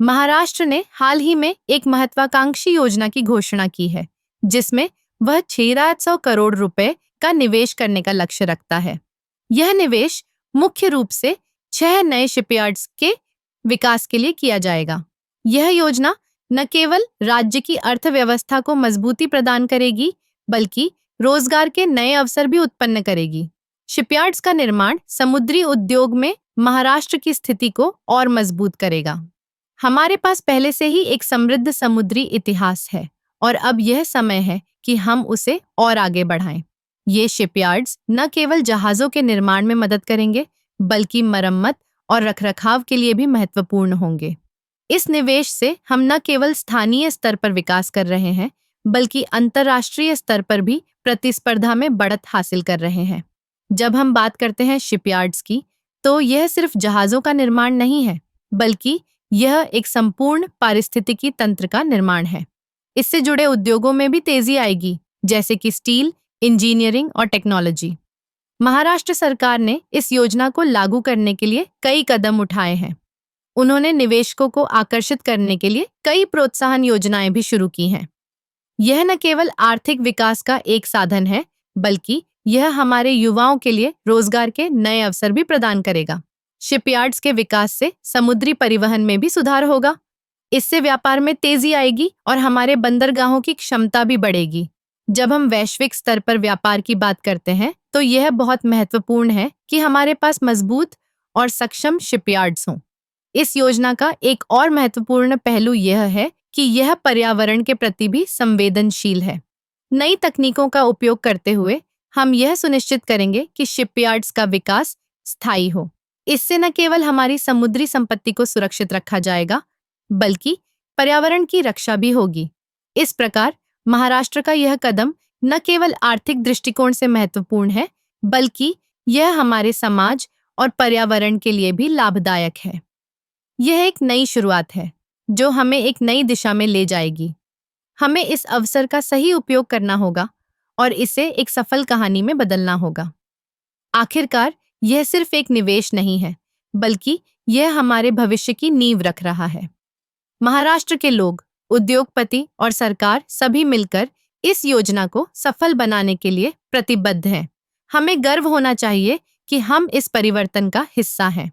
महाराष्ट्र ने हाल ही में एक महत्वाकांक्षी योजना की घोषणा की है, जिसमें वह 6,700 करोड़ रुपए का निवेश करने का लक्ष्य रखता है। यह निवेश मुख्य रूप से 6 नए शिपयार्ड्स के विकास के लिए किया जाएगा। यह योजना न केवल राज्य की अर्थव्यवस्था को मजबूती प्रदान करेगी, बल्कि रोजगार के नए अवसर भी उत्पन्न करेगी। शिपयार्ड्स का निर्माण समुद्री उद्योग में महाराष्ट्र की स्थिति को और मजबूत करेगा। हमारे पास पहले से ही एक समृद्ध समुद्री इतिहास है और अब यह समय है कि हम उसे और आगे बढ़ाएं। ये शिपयार्ड्स न केवल जहाजों के निर्माण में मदद करेंगे, बल्कि मरम्मत और रखरखाव के लिए भी महत्वपूर्ण होंगे। इस निवेश से हम न केवल स्थानीय स्तर पर विकास कर रहे हैं, बल्कि अंतर्राष्ट्रीय स्तर पर भी प्रतिस्पर्धा में बढ़त हासिल कर रहे हैं। जब हम बात करते हैं शिपयार्ड्स की, तो यह सिर्फ जहाजों का निर्माण नहीं है, बल्कि यह एक संपूर्ण पारिस्थितिकी तंत्र का निर्माण है। इससे जुड़े उद्योगों में भी तेजी आएगी, जैसे कि स्टील, इंजीनियरिंग और टेक्नोलॉजी। महाराष्ट्र सरकार ने इस योजना को लागू करने के लिए कई कदम उठाए हैं। उन्होंने निवेशकों को आकर्षित करने के लिए कई प्रोत्साहन योजनाएं भी शुरू की हैं। यह न केवल आर्थिक विकास का एक साधन है, बल्कि यह हमारे युवाओं के लिए रोजगार के नए अवसर भी प्रदान करेगा। शिपयार्ड्स के विकास से समुद्री परिवहन में भी सुधार होगा। इससे व्यापार में तेजी आएगी और हमारे बंदरगाहों की क्षमता भी बढ़ेगी। जब हम वैश्विक स्तर पर व्यापार की बात करते हैं, तो यह बहुत महत्वपूर्ण है कि हमारे पास मजबूत और सक्षम शिपयार्ड्स हों। इस योजना का एक और महत्वपूर्ण पहलू यह है कि यह पर्यावरण के प्रति भी संवेदनशील है। नई तकनीकों का उपयोग करते हुए हम यह सुनिश्चित करेंगे कि शिपयार्ड्स का विकास स्थायी हो। इससे न केवल हमारी समुद्री संपत्ति को सुरक्षित रखा जाएगा, बल्कि पर्यावरण की रक्षा भी होगी। इस प्रकार महाराष्ट्र का यह कदम न केवल आर्थिक दृष्टिकोण से महत्वपूर्ण है, बल्कि यह हमारे समाज और पर्यावरण के लिए भी लाभदायक है। यह एक नई शुरुआत है, जो हमें एक नई दिशा में ले जाएगी। हमें इस अवसर का सही उपयोग करना होगा और इसे एक सफल कहानी में बदलना होगा। आखिरकार, यह सिर्फ एक निवेश नहीं है, बल्कि यह हमारे भविष्य की नींव रख रहा है। महाराष्ट्र के लोग, उद्योगपति और सरकार सभी मिलकर इस योजना को सफल बनाने के लिए प्रतिबद्ध हैं। हमें गर्व होना चाहिए कि हम इस परिवर्तन का हिस्सा हैं।